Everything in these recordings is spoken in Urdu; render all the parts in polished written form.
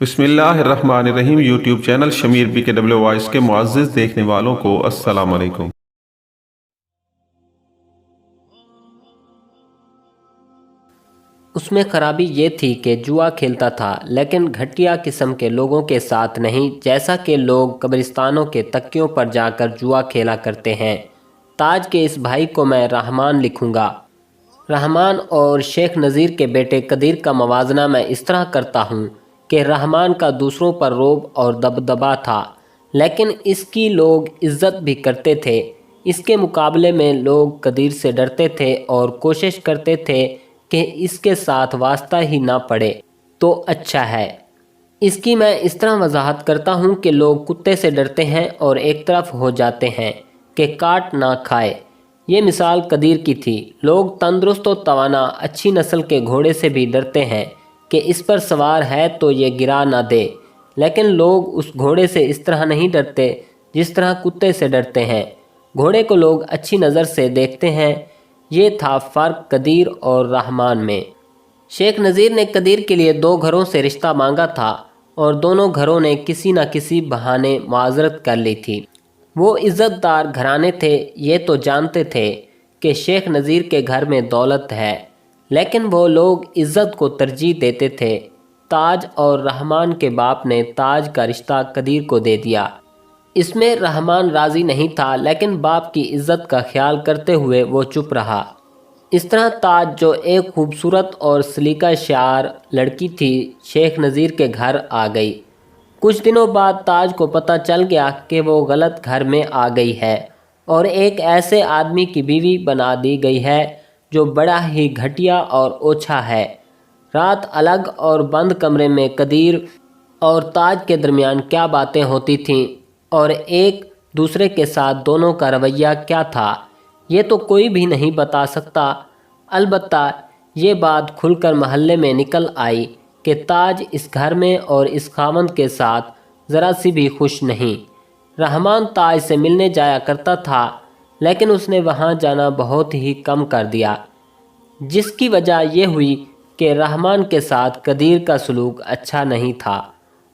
بسم اللہ الرحمن الرحیم۔ یوٹیوب چینل شمیر BKW وائس کے معزز دیکھنے والوں کو السلام علیکم۔ اس میں خرابی یہ تھی کہ جوا کھیلتا تھا، لیکن گھٹیا قسم کے لوگوں کے ساتھ نہیں، جیسا کہ لوگ قبرستانوں کے تکیوں پر جا کر جوا کھیلا کرتے ہیں۔ تاج کے اس بھائی کو میں رحمان لکھوں گا۔ رحمان اور شیخ نذیر کے بیٹے قدیر کا موازنہ میں اس طرح کرتا ہوں کہ رحمان کا دوسروں پر رعب اور دبدبا تھا، لیکن اس کی لوگ عزت بھی کرتے تھے۔ اس کے مقابلے میں لوگ قدیر سے ڈرتے تھے اور کوشش کرتے تھے کہ اس کے ساتھ واسطہ ہی نہ پڑے تو اچھا ہے۔ اس کی میں اس طرح وضاحت کرتا ہوں کہ لوگ کتے سے ڈرتے ہیں اور ایک طرف ہو جاتے ہیں کہ کاٹ نہ کھائے۔ یہ مثال قدیر کی تھی۔ لوگ تندرست و توانا اچھی نسل کے گھوڑے سے بھی ڈرتے ہیں کہ اس پر سوار ہے تو یہ گرا نہ دے، لیکن لوگ اس گھوڑے سے اس طرح نہیں ڈرتے جس طرح کتے سے ڈرتے ہیں۔ گھوڑے کو لوگ اچھی نظر سے دیکھتے ہیں۔ یہ تھا فرق قدیر اور رحمان میں۔ شیخ نذیر نے قدیر کے لیے 2 گھروں سے رشتہ مانگا تھا اور دونوں گھروں نے کسی نہ کسی بہانے معذرت کر لی تھی۔ وہ عزت دار گھرانے تھے، یہ تو جانتے تھے کہ شیخ نذیر کے گھر میں دولت ہے، لیکن وہ لوگ عزت کو ترجیح دیتے تھے۔ تاج اور رحمان کے باپ نے تاج کا رشتہ قدیر کو دے دیا۔ اس میں رحمان راضی نہیں تھا، لیکن باپ کی عزت کا خیال کرتے ہوئے وہ چپ رہا۔ اس طرح تاج، جو ایک خوبصورت اور سلیقہ شعار لڑکی تھی، شیخ نذیر کے گھر آ گئی۔ کچھ دنوں بعد تاج کو پتہ چل گیا کہ وہ غلط گھر میں آ گئی ہے اور ایک ایسے آدمی کی بیوی بنا دی گئی ہے جو بڑا ہی گھٹیا اور اوچھا ہے۔ رات الگ اور بند کمرے میں قدیر اور تاج کے درمیان کیا باتیں ہوتی تھیں اور ایک دوسرے کے ساتھ دونوں کا رویہ کیا تھا، یہ تو کوئی بھی نہیں بتا سکتا۔ البتہ یہ بات کھل کر محلے میں نکل آئی کہ تاج اس گھر میں اور اس خاوند کے ساتھ ذرا سی بھی خوش نہیں۔ رحمان تاج سے ملنے جایا کرتا تھا، لیکن اس نے وہاں جانا بہت ہی کم کر دیا، جس کی وجہ یہ ہوئی کہ رحمان کے ساتھ قدیر کا سلوک اچھا نہیں تھا،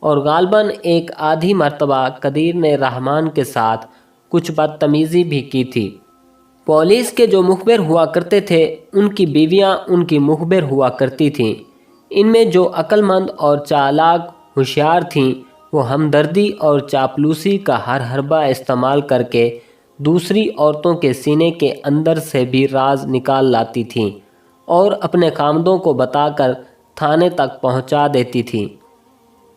اور غالباً ایک آدھی مرتبہ قدیر نے رحمان کے ساتھ کچھ بدتمیزی بھی کی تھی۔ پولیس کے جو مخبر ہوا کرتے تھے، ان کی بیویاں ان کی مخبر ہوا کرتی تھیں۔ ان میں جو عقل مند اور چالاک ہوشیار تھیں، وہ ہمدردی اور چاپلوسی کا ہر حربہ استعمال کر کے دوسری عورتوں کے سینے کے اندر سے بھی راز نکال لاتی تھیں اور اپنے خامدوں کو بتا کر تھانے تک پہنچا دیتی تھیں۔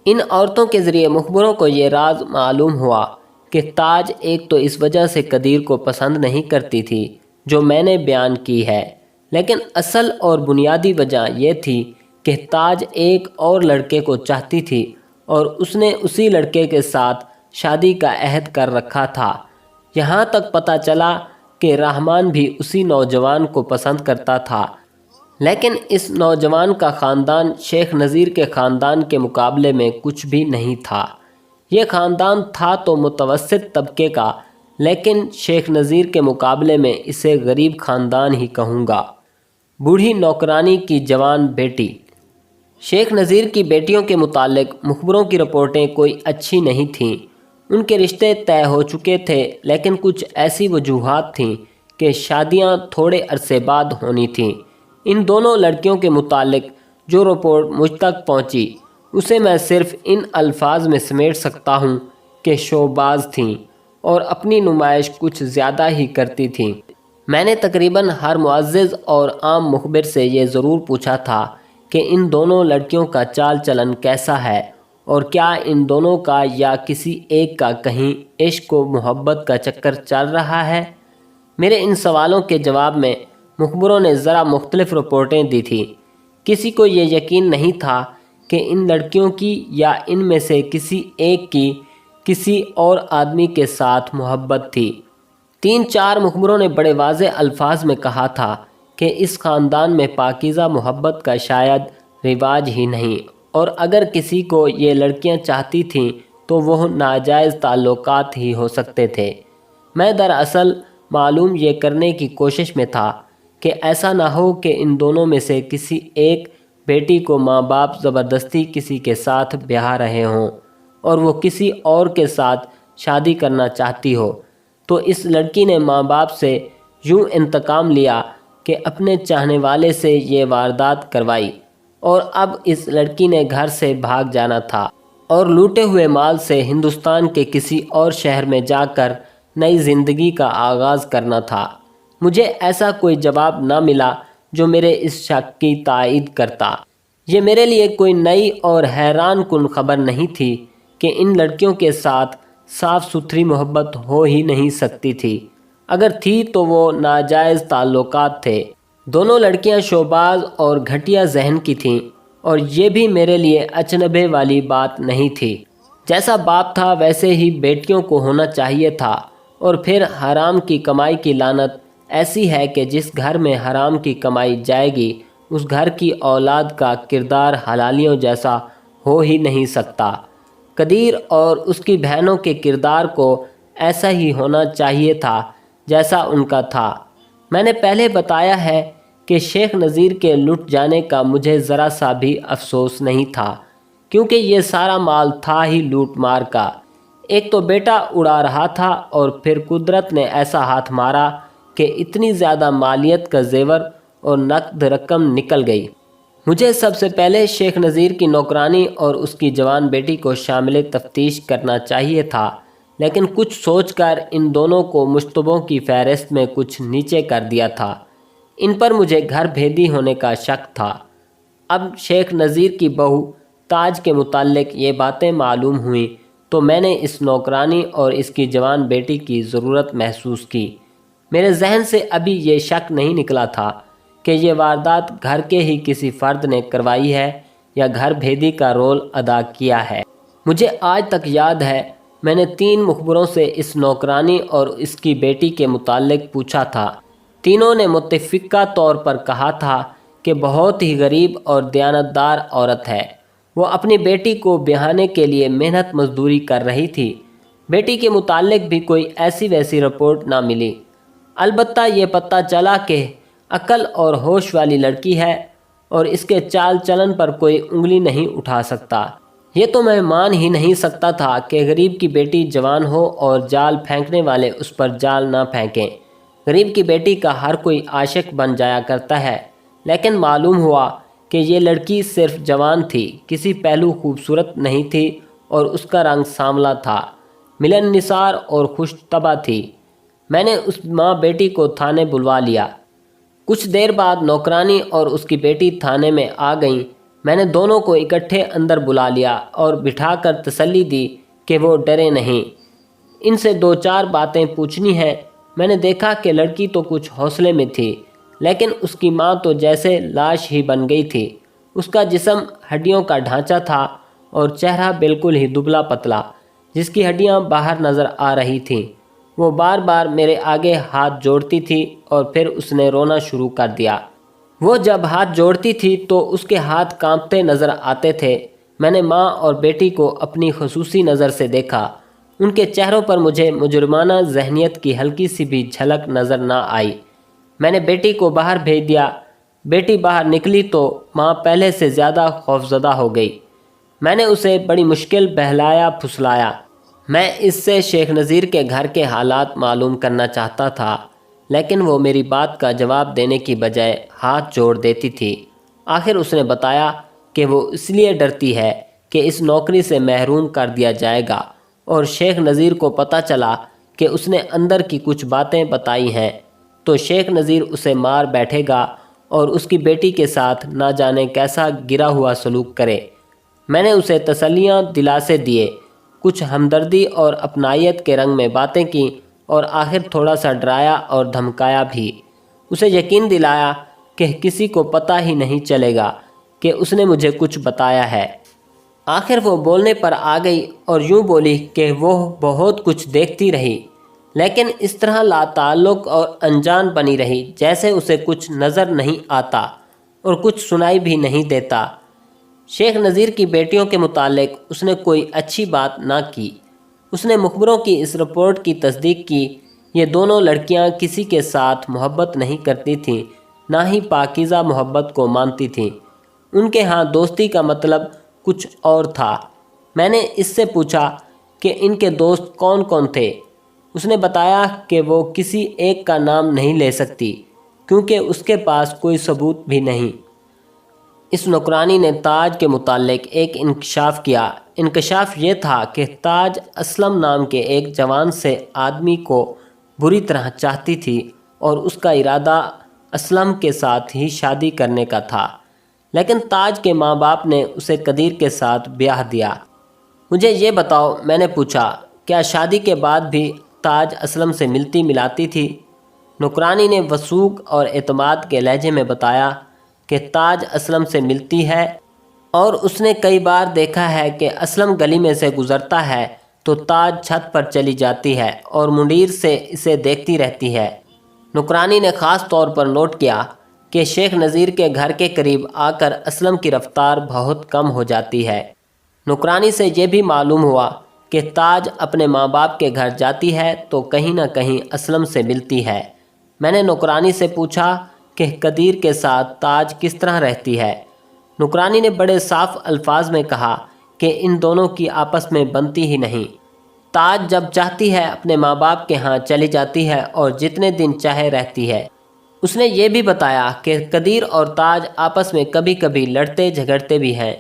ان عورتوں کے ذریعے مخبروں کو یہ راز معلوم ہوا کہ تاج ایک تو اس وجہ سے قدیر کو پسند نہیں کرتی تھی جو میں نے بیان کی ہے، لیکن اصل اور بنیادی وجہ یہ تھی کہ تاج ایک اور لڑکے کو چاہتی تھی اور اس نے اسی لڑکے کے ساتھ شادی کا عہد کر رکھا تھا۔ یہاں تک پتہ چلا کہ رحمان بھی اسی نوجوان کو پسند کرتا تھا، لیکن اس نوجوان کا خاندان شیخ نذیر کے خاندان کے مقابلے میں کچھ بھی نہیں تھا۔ یہ خاندان تھا تو متوسط طبقے کا، لیکن شیخ نذیر کے مقابلے میں اسے غریب خاندان ہی کہوں گا۔ بوڑھی نوکرانی کی جوان بیٹی۔ شیخ نذیر کی بیٹیوں کے متعلق مخبروں کی رپورٹیں کوئی اچھی نہیں تھیں۔ ان کے رشتے طے ہو چکے تھے، لیکن کچھ ایسی وجوہات تھیں کہ شادیاں تھوڑے عرصے بعد ہونی تھیں۔ ان دونوں لڑکیوں کے متعلق جو رپورٹ مجھ تک پہنچی، اسے میں صرف ان الفاظ میں سمیٹ سکتا ہوں کہ شوباز تھیں اور اپنی نمائش کچھ زیادہ ہی کرتی تھیں۔ میں نے تقریباً ہر معزز اور عام مخبر سے یہ ضرور پوچھا تھا کہ ان دونوں لڑکیوں کا چال چلن کیسا ہے اور کیا ان دونوں کا یا کسی ایک کا کہیں عشق و محبت کا چکر چل رہا ہے۔ میرے ان سوالوں کے جواب میں مخبروں نے ذرا مختلف رپورٹیں دی تھیں۔ کسی کو یہ یقین نہیں تھا کہ ان لڑکیوں کی یا ان میں سے کسی ایک کی کسی اور آدمی کے ساتھ محبت تھی۔ 3-4 مخبروں نے بڑے واضح الفاظ میں کہا تھا کہ اس خاندان میں پاکیزہ محبت کا شاید رواج ہی نہیں، اور اگر کسی کو یہ لڑکیاں چاہتی تھیں تو وہ ناجائز تعلقات ہی ہو سکتے تھے۔ میں دراصل معلوم یہ کرنے کی کوشش میں تھا کہ ایسا نہ ہو کہ ان دونوں میں سے کسی ایک بیٹی کو ماں باپ زبردستی کسی کے ساتھ بیاہ رہے ہوں اور وہ کسی اور کے ساتھ شادی کرنا چاہتی ہو، تو اس لڑکی نے ماں باپ سے یوں انتقام لیا کہ اپنے چاہنے والے سے یہ واردات کروائی، اور اب اس لڑکی نے گھر سے بھاگ جانا تھا اور لوٹے ہوئے مال سے ہندوستان کے کسی اور شہر میں جا کر نئی زندگی کا آغاز کرنا تھا۔ مجھے ایسا کوئی جواب نہ ملا جو میرے اس شک کی تائید کرتا۔ یہ میرے لیے کوئی نئی اور حیران کن خبر نہیں تھی کہ ان لڑکیوں کے ساتھ صاف ستھری محبت ہو ہی نہیں سکتی تھی، اگر تھی تو وہ ناجائز تعلقات تھے۔ دونوں لڑکیاں شوباز اور گھٹیا ذہن کی تھیں، اور یہ بھی میرے لیے اچنبھے والی بات نہیں تھی۔ جیسا باپ تھا ویسے ہی بیٹیوں کو ہونا چاہیے تھا، اور پھر حرام کی کمائی کی لعنت ایسی ہے کہ جس گھر میں حرام کی کمائی جائے گی اس گھر کی اولاد کا کردار حلالیوں جیسا ہو ہی نہیں سکتا۔ قدیر اور اس کی بہنوں کے کردار کو ایسا ہی ہونا چاہیے تھا جیسا ان کا تھا۔ میں نے پہلے بتایا ہے کہ شیخ نذیر کے لٹ جانے کا مجھے ذرا سا بھی افسوس نہیں تھا، کیونکہ یہ سارا مال تھا ہی لوٹ مار کا۔ ایک تو بیٹا اڑا رہا تھا، اور پھر قدرت نے ایسا ہاتھ مارا کہ اتنی زیادہ مالیت کا زیور اور نقد رقم نکل گئی۔ مجھے سب سے پہلے شیخ نذیر کی نوکرانی اور اس کی جوان بیٹی کو شامل تفتیش کرنا چاہیے تھا، لیکن کچھ سوچ کر ان دونوں کو مشتبہوں کی فہرست میں کچھ نیچے کر دیا تھا۔ ان پر مجھے گھر بھیدی ہونے کا شک تھا۔ اب شیخ نذیر کی بہو تاج کے متعلق یہ باتیں معلوم ہوئیں تو میں نے اس نوکرانی اور اس کی جوان بیٹی کی ضرورت محسوس کی۔ میرے ذہن سے ابھی یہ شک نہیں نکلا تھا کہ یہ واردات گھر کے ہی کسی فرد نے کروائی ہے یا گھر بھیدی کا رول ادا کیا ہے۔ مجھے آج تک یاد ہے میں نے 3 مخبروں سے اس نوکرانی اور اس کی بیٹی کے متعلق پوچھا تھا۔ تینوں نے متفقہ طور پر کہا تھا کہ بہت ہی غریب اور دیانتدار عورت ہے۔ وہ اپنی بیٹی کو بیاہنے کے لیے محنت مزدوری کر رہی تھی۔ بیٹی کے متعلق بھی کوئی ایسی ویسی رپورٹ نہ ملی، البتہ یہ پتہ چلا کہ عقل اور ہوش والی لڑکی ہے اور اس کے چال چلن پر کوئی انگلی نہیں اٹھا سکتا۔ یہ تو میں مان ہی نہیں سکتا تھا کہ غریب کی بیٹی جوان ہو اور جال پھینکنے والے اس پر جال نہ پھینکیں۔ غریب کی بیٹی کا ہر کوئی عاشق بن جایا کرتا ہے، لیکن معلوم ہوا کہ یہ لڑکی صرف جوان تھی، کسی پہلو خوبصورت نہیں تھی، اور اس کا رنگ سانولا تھا، ملن نثار اور خوش طبع تھی۔ میں نے اس ماں بیٹی کو تھانے بلوا لیا۔ کچھ دیر بعد نوکرانی اور اس کی بیٹی تھانے میں آ گئیں۔ میں نے دونوں کو اکٹھے اندر بلا لیا اور بٹھا کر تسلی دی کہ وہ ڈرے نہیں، ان سے 2-4 باتیں پوچھنی ہیں۔ میں نے دیکھا کہ لڑکی تو کچھ حوصلے میں تھی، لیکن اس کی ماں تو جیسے لاش ہی بن گئی تھی۔ اس کا جسم ہڈیوں کا ڈھانچہ تھا اور چہرہ بالکل ہی دبلا پتلا، جس کی ہڈیاں باہر نظر آ رہی تھیں۔ وہ بار بار میرے آگے ہاتھ جوڑتی تھی اور پھر اس نے رونا شروع کر دیا۔ وہ جب ہاتھ جوڑتی تھی تو اس کے ہاتھ کانپتے نظر آتے تھے۔ میں نے ماں اور بیٹی کو اپنی خصوصی نظر سے دیکھا۔ ان کے چہروں پر مجھے مجرمانہ ذہنیت کی ہلکی سی بھی جھلک نظر نہ آئی۔ میں نے بیٹی کو باہر بھیج دیا۔ بیٹی باہر نکلی تو ماں پہلے سے زیادہ خوفزدہ ہو گئی۔ میں نے اسے بڑی مشکل بہلایا پھسلایا۔ میں اس سے شیخ نذیر کے گھر کے حالات معلوم کرنا چاہتا تھا، لیکن وہ میری بات کا جواب دینے کی بجائے ہاتھ جوڑ دیتی تھی۔ آخر اس نے بتایا کہ وہ اس لیے ڈرتی ہے کہ اس نوکری سے محروم کر دیا جائے گا، اور شیخ نذیر کو پتہ چلا کہ اس نے اندر کی کچھ باتیں بتائی ہیں تو شیخ نذیر اسے مار بیٹھے گا اور اس کی بیٹی کے ساتھ نہ جانے کیسا گرا ہوا سلوک کرے۔ میں نے اسے تسلیاں دلاسے دیے، کچھ ہمدردی اور اپنائیت کے رنگ میں باتیں کیں، اور آخر تھوڑا سا ڈرایا اور دھمکایا بھی۔ اسے یقین دلایا کہ کسی کو پتہ ہی نہیں چلے گا کہ اس نے مجھے کچھ بتایا ہے۔ آخر وہ بولنے پر آ گئی اور یوں بولی کہ وہ بہت کچھ دیکھتی رہی، لیکن اس طرح لا تعلق اور انجان بنی رہی جیسے اسے کچھ نظر نہیں آتا اور کچھ سنائی بھی نہیں دیتا۔ شیخ نذیر کی بیٹیوں کے متعلق اس نے کوئی اچھی بات نہ کی۔ اس نے مخبروں کی اس رپورٹ کی تصدیق کی۔ یہ دونوں لڑکیاں کسی کے ساتھ محبت نہیں کرتی تھیں، نہ ہی پاکیزہ محبت کو مانتی تھیں۔ ان کے ہاں دوستی کا مطلب کچھ اور تھا۔ میں نے اس سے پوچھا کہ ان کے دوست کون کون تھے۔ اس نے بتایا کہ وہ کسی ایک کا نام نہیں لے سکتی کیونکہ اس کے پاس کوئی ثبوت بھی نہیں۔ اس نوکرانی نے تاج کے متعلق ایک انکشاف کیا۔ انکشاف یہ تھا کہ تاج اسلم نام کے ایک جوان سے آدمی کو بری طرح چاہتی تھی اور اس کا ارادہ اسلم کے ساتھ ہی شادی کرنے کا تھا، لیکن تاج کے ماں باپ نے اسے قدیر کے ساتھ بیاہ دیا۔ مجھے یہ بتاؤ، میں نے پوچھا، کیا شادی کے بعد بھی تاج اسلم سے ملتی ملاتی تھی؟ نوکرانی نے وثوق اور اعتماد کے لہجے میں بتایا کہ تاج اسلم سے ملتی ہے اور اس نے کئی بار دیکھا ہے کہ اسلم گلی میں سے گزرتا ہے تو تاج چھت پر چلی جاتی ہے اور منیر سے اسے دیکھتی رہتی ہے۔ نوکرانی نے خاص طور پر نوٹ کیا کہ شیخ نذیر کے گھر کے قریب آ کر اسلم کی رفتار بہت کم ہو جاتی ہے۔ نوکرانی سے یہ بھی معلوم ہوا کہ تاج اپنے ماں باپ کے گھر جاتی ہے تو کہیں نہ کہیں اسلم سے ملتی ہے۔ میں نے نوکرانی سے پوچھا کہ قدیر کے ساتھ تاج کس طرح رہتی ہے۔ نوکرانی نے بڑے صاف الفاظ میں کہا کہ ان دونوں کی آپس میں بنتی ہی نہیں۔ تاج جب چاہتی ہے اپنے ماں باپ کے ہاں چلی جاتی ہے اور جتنے دن چاہے رہتی ہے۔ اس نے یہ بھی بتایا کہ قدیر اور تاج آپس میں کبھی کبھی لڑتے جھگڑتے بھی ہیں۔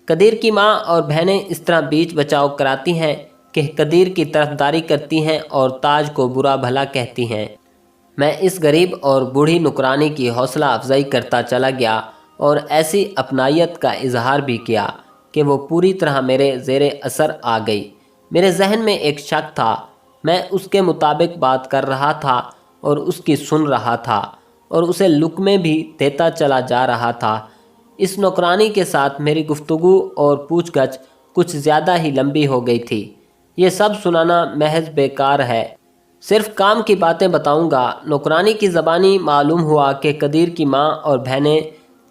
قدیر کی ماں اور بہنیں اس طرح بیچ بچاؤ کراتی ہیں کہ قدیر کی طرفداری کرتی ہیں اور تاج کو برا بھلا کہتی ہیں۔ میں اس غریب اور بوڑھی نوکرانی کی حوصلہ افزائی کرتا چلا گیا اور ایسی اپنائیت کا اظہار بھی کیا کہ وہ پوری طرح میرے زیر اثر آ گئی۔ میرے ذہن میں ایک شک تھا، میں اس کے مطابق بات کر رہا تھا اور اس کی سن رہا تھا اور اسے لقمے بھی دیتا چلا جا رہا تھا۔ اس نوکرانی کے ساتھ میری گفتگو اور پوچھ گچھ کچھ زیادہ ہی لمبی ہو گئی تھی۔ یہ سب سنانا محض بیکار ہے، صرف کام کی باتیں بتاؤں گا۔ نوکرانی کی زبانی معلوم ہوا کہ قدیر کی ماں اور بہنیں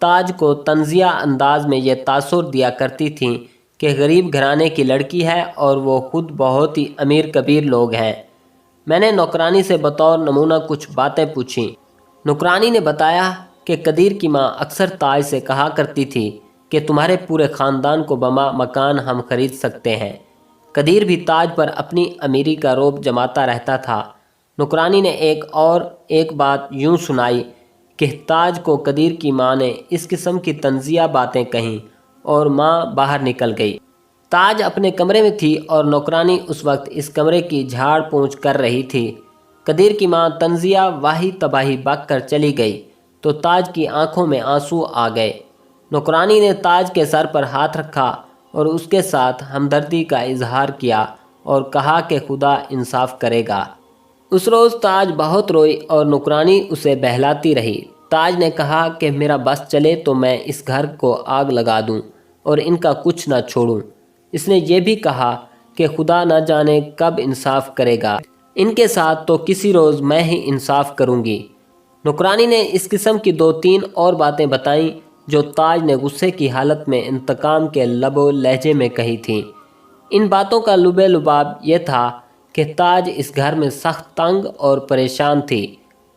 تاج کو طنزیہ انداز میں یہ تاثر دیا کرتی تھیں کہ غریب گھرانے کی لڑکی ہے اور وہ خود بہت ہی امیر کبیر لوگ ہیں۔ میں نے نوکرانی سے بطور نمونہ کچھ باتیں پوچھیں۔ نوکرانی نے بتایا کہ قدیر کی ماں اکثر تاج سے کہا کرتی تھی کہ تمہارے پورے خاندان کو بما مکان ہم خرید سکتے ہیں۔ قدیر بھی تاج پر اپنی امیری کا رعب جماتا رہتا تھا۔ نوکرانی نے ایک بات یوں سنائی کہ تاج کو قدیر کی ماں نے اس قسم کی طنزیہ باتیں کہیں اور ماں باہر نکل گئی۔ تاج اپنے کمرے میں تھی اور نوکرانی اس وقت اس کمرے کی جھاڑ پونچھ کر رہی تھی۔ قدیر کی ماں طنزیہ واہی تباہی بک کر چلی گئی تو تاج کی آنکھوں میں آنسو آ گئے۔ نوکرانی نے تاج کے سر پر ہاتھ رکھا اور اس کے ساتھ ہمدردی کا اظہار کیا اور کہا کہ خدا انصاف کرے گا۔ اس روز تاج بہت روئی اور نوکرانی اسے بہلاتی رہی۔ تاج نے کہا کہ میرا بس چلے تو میں اس گھر کو آگ لگا دوں اور ان کا کچھ نہ چھوڑوں۔ اس نے یہ بھی کہا کہ خدا نہ جانے کب انصاف کرے گا، ان کے ساتھ تو کسی روز میں ہی انصاف کروں گی۔ نوکرانی نے اس قسم کی 2-3 اور باتیں بتائیں جو تاج نے غصے کی حالت میں انتقام کے لب و لہجے میں کہی تھیں۔ ان باتوں کا لب لباب یہ تھا کہ تاج اس گھر میں سخت تنگ اور پریشان تھی،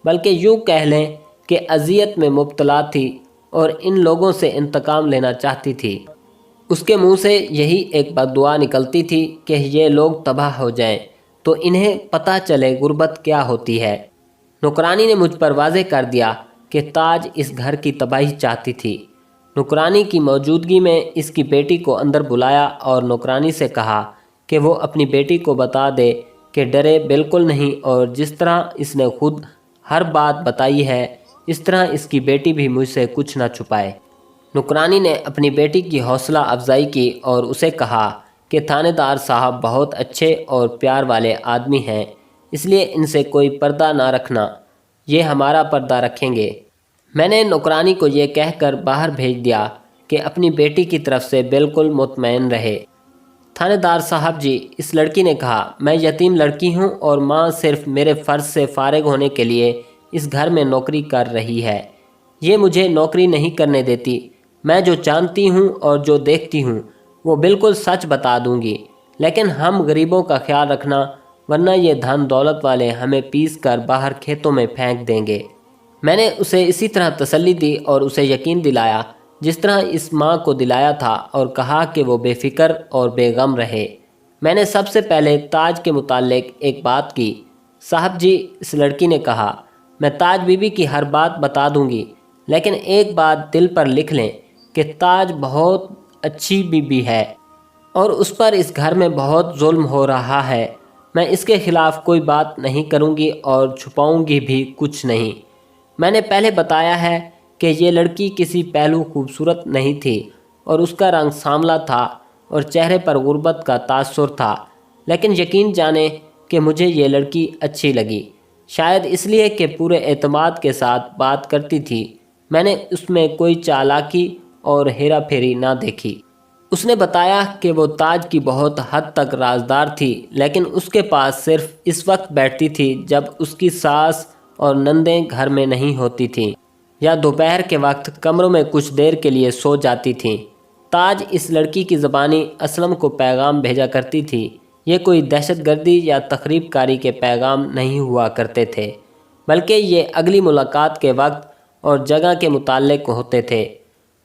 بلکہ یوں کہہ لیں کہ اذیت میں مبتلا تھی اور ان لوگوں سے انتقام لینا چاہتی تھی۔ اس کے منہ سے یہی ایک بد دعا نکلتی تھی کہ یہ لوگ تباہ ہو جائیں تو انہیں پتہ چلے غربت کیا ہوتی ہے۔ نوکرانی نے مجھ پر واضح کر دیا کہ تاج اس گھر کی تباہی چاہتی تھی۔ نوکرانی کی موجودگی میں اس کی بیٹی کو اندر بلایا اور نوکرانی سے کہا کہ وہ اپنی بیٹی کو بتا دے کہ ڈرے بالکل نہیں اور جس طرح اس نے خود ہر بات بتائی ہے اس طرح اس کی بیٹی بھی مجھ سے کچھ نہ چھپائے۔ نوکرانی نے اپنی بیٹی کی حوصلہ افزائی کی اور اسے کہا کہ تھانے دار صاحب بہت اچھے اور پیار والے آدمی ہیں، اس لیے ان سے کوئی پردہ نہ رکھنا، یہ ہمارا پردہ رکھیں گے۔ میں نے نوکرانی کو یہ کہہ کر باہر بھیج دیا کہ اپنی بیٹی کی طرف سے بالکل مطمئن رہے۔ تھانے دار صاحب جی، اس لڑکی نے کہا، میں یتیم لڑکی ہوں اور ماں صرف میرے فرض سے فارغ ہونے کے لیے اس گھر میں نوکری کر رہی ہے، یہ مجھے نوکری نہیں کرنے دیتی۔ میں جو جانتی ہوں اور جو دیکھتی ہوں وہ بالکل سچ بتا دوں گی، لیکن ہم غریبوں کا خیال رکھنا ورنہ یہ دھن دولت والے ہمیں پیس کر باہر کھیتوں میں پھینک دیں گے۔ میں نے اسے اسی طرح تسلی دی اور اسے یقین دلایا جس طرح اس ماں کو دلایا تھا اور کہا کہ وہ بے فکر اور بے غم رہے۔ میں نے سب سے پہلے تاج کے متعلق ایک بات کی۔ صاحب جی، اس لڑکی نے کہا، میں تاج بی بی کی ہر بات بتا دوں گی، لیکن ایک بات دل پر لکھ لیں کہ تاج بہت اچھی بی بی ہے اور اس پر اس گھر میں بہت ظلم ہو رہا ہے۔ میں اس کے خلاف کوئی بات نہیں کروں گی اور چھپاؤں گی بھی کچھ نہیں۔ میں نے پہلے بتایا ہے کہ یہ لڑکی کسی پہلو خوبصورت نہیں تھی اور اس کا رنگ سانولا تھا اور چہرے پر غربت کا تاثر تھا، لیکن یقین جانیں کہ مجھے یہ لڑکی اچھی لگی، شاید اس لیے کہ پورے اعتماد کے ساتھ بات کرتی تھی۔ میں نے اس میں کوئی چالاکی اور ہیرا پھیری نہ دیکھی۔ اس نے بتایا کہ وہ تاج کی بہت حد تک رازدار تھی، لیکن اس کے پاس صرف اس وقت بیٹھتی تھی جب اس کی ساس اور نندیں گھر میں نہیں ہوتی تھیں، یا دوپہر کے وقت کمروں میں کچھ دیر کے لیے سو جاتی تھیں۔ تاج اس لڑکی کی زبانی اسلم کو پیغام بھیجا کرتی تھی۔ یہ کوئی دہشت گردی یا تخریب کاری کے پیغام نہیں ہوا کرتے تھے، بلکہ یہ اگلی ملاقات کے وقت اور جگہ کے متعلق ہوتے تھے۔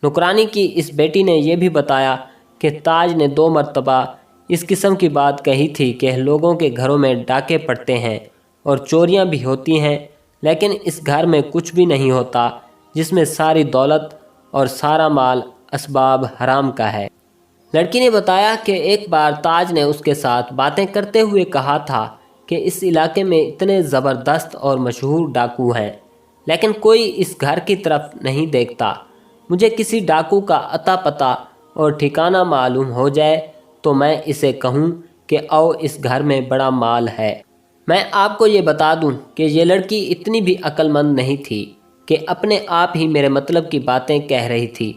نکرانی کی اس بیٹی نے یہ بھی بتایا کہ تاج نے 2 مرتبہ اس قسم کی بات کہی تھی کہ لوگوں کے گھروں میں ڈاکے پڑتے ہیں اور چوریاں بھی ہوتی ہیں، لیکن اس گھر میں کچھ بھی نہیں ہوتا جس میں ساری دولت اور سارا مال اسباب حرام کا ہے۔ لڑکی نے بتایا کہ ایک بار تاج نے اس کے ساتھ باتیں کرتے ہوئے کہا تھا کہ اس علاقے میں اتنے زبردست اور مشہور ڈاکو ہیں، لیکن کوئی اس گھر کی طرف نہیں دیکھتا۔ مجھے کسی ڈاکو کا اتا پتہ اور ٹھکانہ معلوم ہو جائے تو میں اسے کہوں کہ آؤ اس گھر میں بڑا مال ہے۔ میں آپ کو یہ بتا دوں کہ یہ لڑکی اتنی بھی عقل مند نہیں تھی کہ اپنے آپ ہی میرے مطلب کی باتیں کہہ رہی تھی،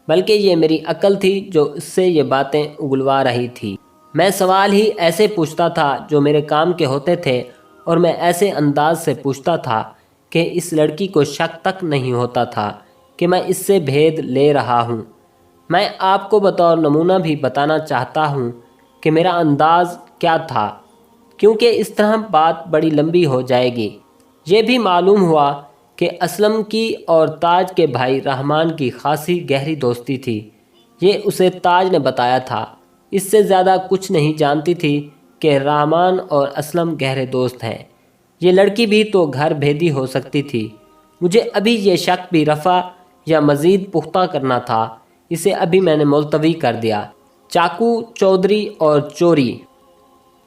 بلکہ یہ میری عقل تھی جو اس سے یہ باتیں اگلوا رہی تھی۔ میں سوال ہی ایسے پوچھتا تھا جو میرے کام کے ہوتے تھے، اور میں ایسے انداز سے پوچھتا تھا کہ اس لڑکی کو شک تک نہیں ہوتا تھا کہ میں اس سے بھید لے رہا ہوں۔ میں آپ کو بطور نمونہ بھی بتانا چاہتا ہوں کہ میرا انداز کیا تھا، کیونکہ اس طرح بات بڑی لمبی ہو جائے گی۔ یہ بھی معلوم ہوا کہ اسلم کی اور تاج کے بھائی رحمان کی خاصی گہری دوستی تھی۔ یہ اسے تاج نے بتایا تھا۔ اس سے زیادہ کچھ نہیں جانتی تھی کہ رحمان اور اسلم گہرے دوست ہیں۔ یہ لڑکی بھی تو گھر بھیدی ہو سکتی تھی۔ مجھے ابھی یہ شک بھی رفع یا مزید پختہ کرنا تھا، اسے ابھی میں نے ملتوی کر دیا۔ چاقو، چودھری اور چوری،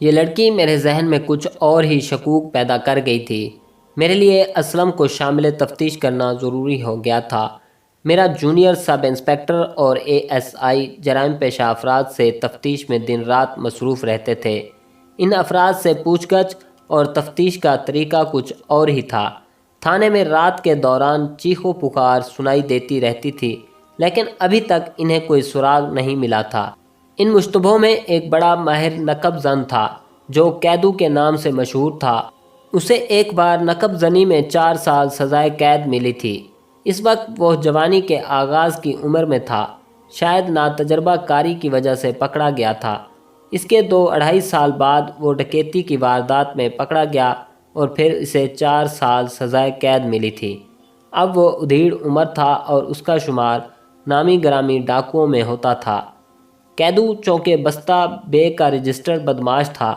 یہ لڑکی میرے ذہن میں کچھ اور ہی شکوک پیدا کر گئی تھی۔ میرے لیے اسلم کو شامل تفتیش کرنا ضروری ہو گیا تھا۔ میرا جونیئر سب انسپیکٹر اور ASI جرائم پیشہ افراد سے تفتیش میں دن رات مصروف رہتے تھے۔ ان افراد سے پوچھ گچھ اور تفتیش کا طریقہ کچھ اور ہی تھا۔ تھانے میں رات کے دوران چیخ و پکار سنائی دیتی رہتی تھی، لیکن ابھی تک انہیں کوئی سراغ نہیں ملا تھا۔ ان مشتبہوں میں ایک بڑا ماہر نقب زن تھا جو قیدو کے نام سے مشہور تھا۔ اسے ایک بار نقب زنی میں 4 سال سزائے قید ملی تھی۔ اس وقت وہ جوانی کے آغاز کی عمر میں تھا، شاید ناتجربہ کاری کی وجہ سے پکڑا گیا تھا۔ اس کے 2-2.5 سال بعد وہ ڈکیتی کی واردات میں پکڑا گیا اور پھر اسے 4 سال سزائے قید ملی تھی۔ اب وہ ادھیڑ عمر تھا اور اس کا شمار نامی گرامی ڈاکوؤں میں ہوتا تھا۔ قیدو چونکہ بستہ بے کا رجسٹرڈ بدماش تھا،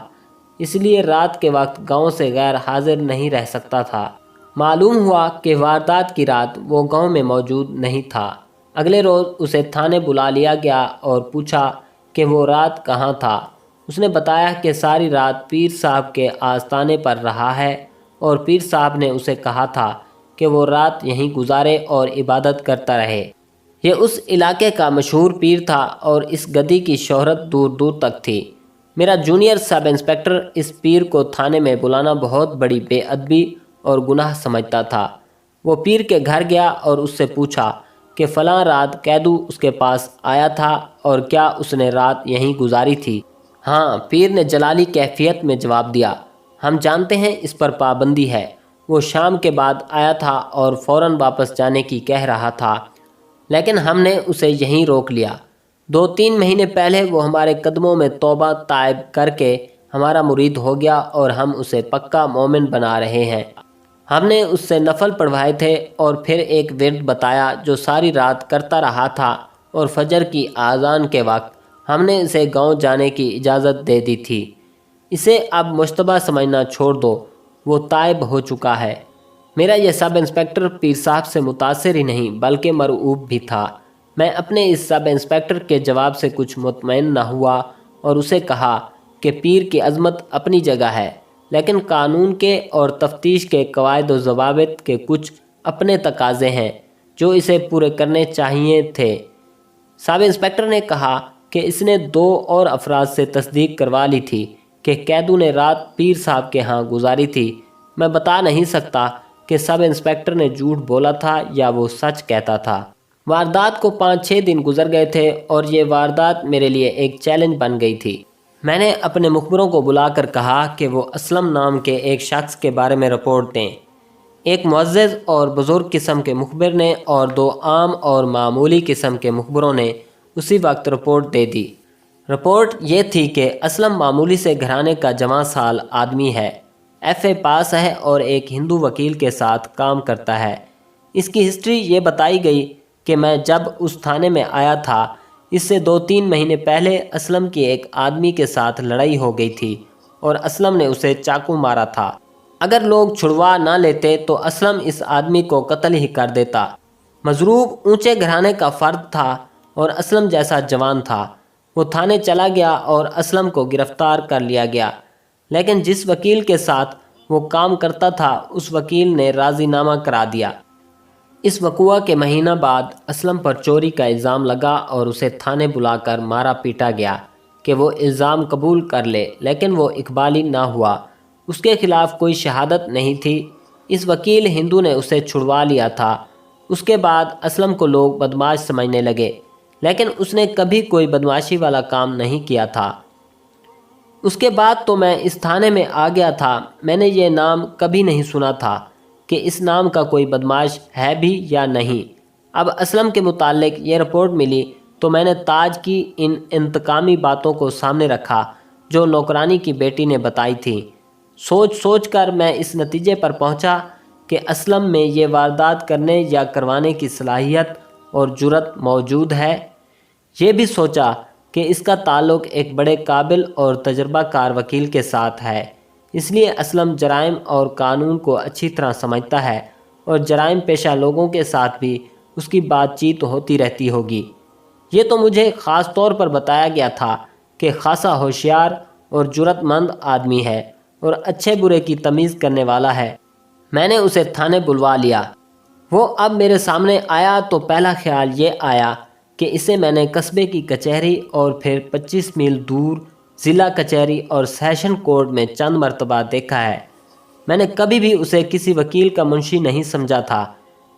اس لیے رات کے وقت گاؤں سے غیر حاضر نہیں رہ سکتا تھا۔ معلوم ہوا کہ واردات کی رات وہ گاؤں میں موجود نہیں تھا۔ اگلے روز اسے تھانے بلا لیا گیا اور پوچھا کہ وہ رات کہاں تھا۔ اس نے بتایا کہ ساری رات پیر صاحب کے آستانے پر رہا ہے اور پیر صاحب نے اسے کہا تھا کہ وہ رات یہیں گزارے اور عبادت کرتا رہے۔ یہ اس علاقے کا مشہور پیر تھا اور اس گدی کی شہرت دور دور تک تھی۔ میرا جونیئر سب انسپیکٹر اس پیر کو تھانے میں بلانا بہت بڑی بے ادبی اور گناہ سمجھتا تھا۔ وہ پیر کے گھر گیا اور اس سے پوچھا کہ فلاں رات قیدو اس کے پاس آیا تھا اور کیا اس نے رات یہیں گزاری تھی؟ ہاں، پیر نے جلالی کیفیت میں جواب دیا، ہم جانتے ہیں اس پر پابندی ہے۔ وہ شام کے بعد آیا تھا اور فوراً واپس جانے کی کہہ رہا تھا، لیکن ہم نے اسے یہیں روک لیا۔ 2-3 مہینے پہلے وہ ہمارے قدموں میں توبہ طائب کر کے ہمارا مرید ہو گیا اور ہم اسے پکا مومن بنا رہے ہیں۔ ہم نے اس سے نفل پڑھوائے تھے اور پھر ایک ورد بتایا جو ساری رات کرتا رہا تھا، اور فجر کی اذان کے وقت ہم نے اسے گاؤں جانے کی اجازت دے دی تھی۔ اسے اب مشتبہ سمجھنا چھوڑ دو، وہ تائب ہو چکا ہے۔ میرا یہ سب انسپکٹر پیر صاحب سے متاثر ہی نہیں بلکہ مرعوب بھی تھا۔ میں اپنے اس سب انسپکٹر کے جواب سے کچھ مطمئن نہ ہوا اور اسے کہا کہ پیر کی عظمت اپنی جگہ ہے، لیکن قانون کے اور تفتیش کے قواعد و ضوابط کے کچھ اپنے تقاضے ہیں جو اسے پورے کرنے چاہیے تھے۔ سب انسپکٹر نے کہا کہ اس نے 2 اور افراد سے تصدیق کروا لی تھی کہ قیدو نے رات پیر صاحب کے ہاں گزاری تھی۔ میں بتا نہیں سکتا کہ سب انسپکٹر نے جھوٹ بولا تھا یا وہ سچ کہتا تھا۔ واردات کو 5-6 دن گزر گئے تھے اور یہ واردات میرے لیے ایک چیلنج بن گئی تھی۔ میں نے اپنے مخبروں کو بلا کر کہا کہ وہ اسلم نام کے ایک شخص کے بارے میں رپورٹ دیں۔ ایک معزز اور بزرگ قسم کے مخبر نے اور 2 عام اور معمولی قسم کے مخبروں نے اسی وقت رپورٹ دے دی۔ رپورٹ یہ تھی کہ اسلم معمولی سے گھرانے کا جوان سال آدمی ہے، FA پاس ہے اور ایک ہندو وکیل کے ساتھ کام کرتا ہے۔ اس کی ہسٹری یہ بتائی گئی کہ میں جب اس تھانے میں آیا تھا اس سے 2-3 مہینے پہلے اسلم کی ایک آدمی کے ساتھ لڑائی ہو گئی تھی اور اسلم نے اسے چاقو مارا تھا۔ اگر لوگ چھڑوا نہ لیتے تو اسلم اس آدمی کو قتل ہی کر دیتا۔ مضروب اونچے گھرانے کا فرد تھا اور اسلم جیسا جوان تھا۔ وہ تھانے چلا گیا اور اسلم کو گرفتار کر لیا گیا، لیکن جس وکیل کے ساتھ وہ کام کرتا تھا اس وکیل نے راضی نامہ کرا دیا۔ اس وقوع کے مہینہ بعد اسلم پر چوری کا الزام لگا اور اسے تھانے بلا کر مارا پیٹا گیا کہ وہ الزام قبول کر لے، لیکن وہ اقبالی نہ ہوا۔ اس کے خلاف کوئی شہادت نہیں تھی۔ اس وکیل ہندو نے اسے چھڑوا لیا تھا۔ اس کے بعد اسلم کو لوگ بدماش سمجھنے لگے، لیکن اس نے کبھی کوئی بدماشی والا کام نہیں کیا تھا۔ اس کے بعد تو میں اس تھانے میں آ گیا تھا۔ میں نے یہ نام کبھی نہیں سنا تھا کہ اس نام کا کوئی بدماش ہے بھی یا نہیں۔ اب اسلم کے متعلق یہ رپورٹ ملی تو میں نے تاج کی ان انتقامی باتوں کو سامنے رکھا جو نوکرانی کی بیٹی نے بتائی تھی۔ سوچ کر میں اس نتیجے پر پہنچا کہ اسلم میں یہ واردات کرنے یا کروانے کی صلاحیت اور جرأت موجود ہے۔ یہ بھی سوچا کہ اس کا تعلق ایک بڑے قابل اور تجربہ کار وکیل کے ساتھ ہے، اس لیے اسلم جرائم اور قانون کو اچھی طرح سمجھتا ہے اور جرائم پیشہ لوگوں کے ساتھ بھی اس کی بات چیت ہوتی رہتی ہوگی۔ یہ تو مجھے خاص طور پر بتایا گیا تھا کہ خاصا ہوشیار اور جرأت مند آدمی ہے اور اچھے برے کی تمیز کرنے والا ہے۔ میں نے اسے تھانے بلوا لیا۔ وہ اب میرے سامنے آیا تو پہلا خیال یہ آیا کہ اسے میں نے قصبے کی کچہری اور پھر 25 میل دور ضلع کچہری اور سیشن کورٹ میں چند مرتبہ دیکھا ہے۔ میں نے کبھی بھی اسے کسی وکیل کا منشی نہیں سمجھا تھا،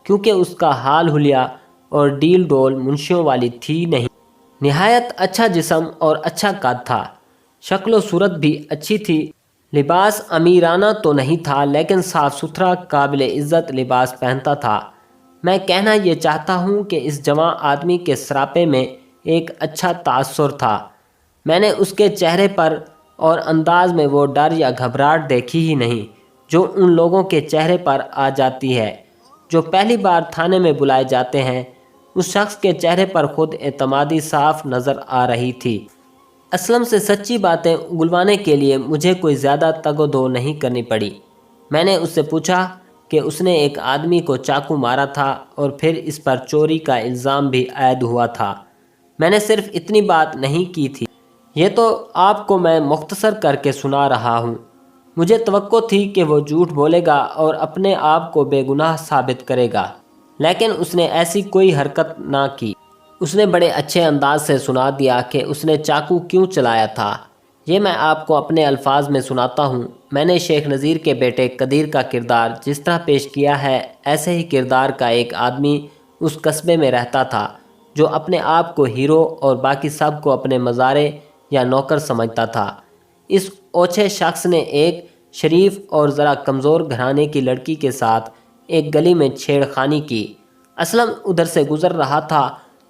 کیونکہ اس کا حال حلیہ اور ڈیل ڈول منشیوں والی تھی نہیں۔ نہایت اچھا جسم اور اچھا قد تھا، شکل و صورت بھی اچھی تھی۔ لباس امیرانہ تو نہیں تھا لیکن صاف ستھرا قابل عزت لباس پہنتا تھا۔ میں کہنا یہ چاہتا ہوں کہ اس جوان آدمی کے سراپے میں ایک اچھا تاثر تھا۔ میں نے اس کے چہرے پر اور انداز میں وہ ڈر یا گھبراہٹ دیکھی ہی نہیں جو ان لوگوں کے چہرے پر آ جاتی ہے جو پہلی بار تھانے میں بلائے جاتے ہیں۔ اس شخص کے چہرے پر خود اعتمادی صاف نظر آ رہی تھی۔ اسلم سے سچی باتیں اگلوانے کے لیے مجھے کوئی زیادہ تگ و دو نہیں کرنی پڑی۔ میں نے اس سے پوچھا کہ اس نے ایک آدمی کو چاقو مارا تھا اور پھر اس پر چوری کا الزام بھی عائد ہوا تھا۔ میں نے صرف اتنی بات نہیں کی تھی، یہ تو آپ کو میں مختصر کر کے سنا رہا ہوں۔ مجھے توقع تھی کہ وہ جھوٹ بولے گا اور اپنے آپ کو بے گناہ ثابت کرے گا، لیکن اس نے ایسی کوئی حرکت نہ کی۔ اس نے بڑے اچھے انداز سے سنا دیا کہ اس نے چاقو کیوں چلایا تھا۔ یہ میں آپ کو اپنے الفاظ میں سناتا ہوں۔ میں نے شیخ نذیر کے بیٹے قدیر کا کردار جس طرح پیش کیا ہے، ایسے ہی کردار کا ایک آدمی اس قصبے میں رہتا تھا جو اپنے آپ کو ہیرو اور باقی سب کو اپنے مزارے یا نوکر سمجھتا تھا۔ اس اوچھے شخص نے ایک شریف اور ذرا کمزور گھرانے کی لڑکی کے ساتھ ایک گلی میں چھیڑ خانی کی۔ اسلم ادھر سے گزر رہا تھا۔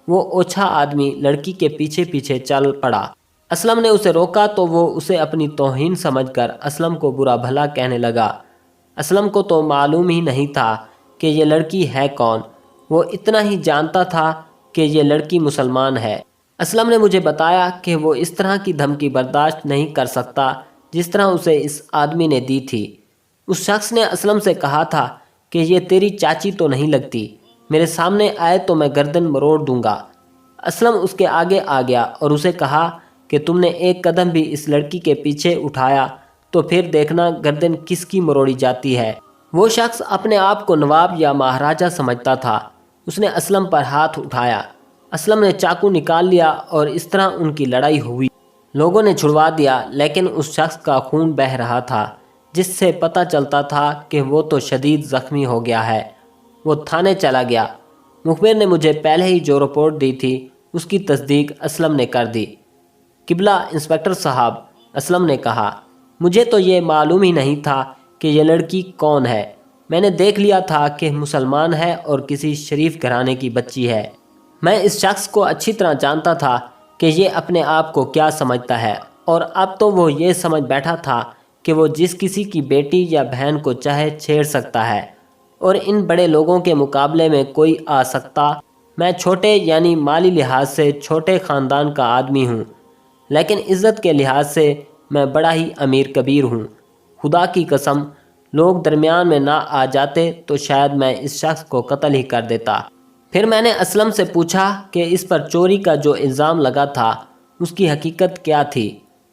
وہ اوچھا آدمی لڑکی کے پیچھے پیچھے چل پڑا۔ اسلم نے اسے روکا تو وہ اسے اپنی توہین سمجھ کر اسلم کو برا بھلا کہنے لگا۔ اسلم کو تو معلوم ہی نہیں تھا کہ یہ لڑکی ہے کون، وہ اتنا ہی جانتا تھا کہ یہ لڑکی مسلمان ہے۔ اسلم نے مجھے بتایا کہ وہ اس طرح کی دھمکی برداشت نہیں کر سکتا جس طرح اسے اس آدمی نے دی تھی۔ اس شخص نے اسلم سے کہا تھا کہ یہ تیری چاچی تو نہیں لگتی، میرے سامنے آئے تو میں گردن مروڑ دوں گا۔ اسلم اس کے آگے آ گیا اور اسے کہا کہ تم نے ایک قدم بھی اس لڑکی کے پیچھے اٹھایا تو پھر دیکھنا گردن کس کی مروڑی جاتی ہے۔ وہ شخص اپنے آپ کو نواب یا مہاراجہ سمجھتا تھا۔ اس نے اسلم پر ہاتھ اٹھایا۔ اسلم نے چاقو نکال لیا اور اس طرح ان کی لڑائی ہوئی۔ لوگوں نے چھڑوا دیا، لیکن اس شخص کا خون بہہ رہا تھا، جس سے پتہ چلتا تھا کہ وہ تو شدید زخمی ہو گیا ہے۔ وہ تھانے چلا گیا۔ مخبر نے مجھے پہلے ہی جو رپورٹ دی تھی اس کی تصدیق اسلم نے کر دی۔ قبلہ انسپکٹر صاحب، اسلم نے کہا، مجھے تو یہ معلوم ہی نہیں تھا کہ یہ لڑکی کون ہے۔ میں نے دیکھ لیا تھا کہ مسلمان ہے اور کسی شریف گھرانے کی بچی ہے۔ میں اس شخص کو اچھی طرح جانتا تھا کہ یہ اپنے آپ کو کیا سمجھتا ہے، اور اب تو وہ یہ سمجھ بیٹھا تھا کہ وہ جس کسی کی بیٹی یا بہن کو چاہے چھیڑ سکتا ہے، اور ان بڑے لوگوں کے مقابلے میں کوئی آ سکتا۔ میں چھوٹے یعنی مالی لحاظ سے چھوٹے خاندان کا آدمی ہوں، لیکن عزت کے لحاظ سے میں بڑا ہی امیر کبیر ہوں۔ خدا کی قسم، لوگ درمیان میں نہ آ جاتے تو شاید میں اس شخص کو قتل ہی کر دیتا۔ پھر میں نے اسلم سے پوچھا کہ اس پر چوری کا جو الزام لگا تھا اس کی حقیقت کیا تھی۔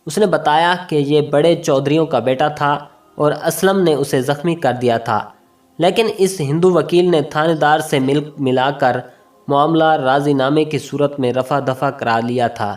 اس نے بتایا کہ یہ بڑے چودھریوں کا بیٹا تھا اور اسلم نے اسے زخمی کر دیا تھا، لیکن اس ہندو وکیل نے تھانے دار سے ملا کر معاملہ راضی نامے کی صورت میں رفع دفع کرا لیا تھا۔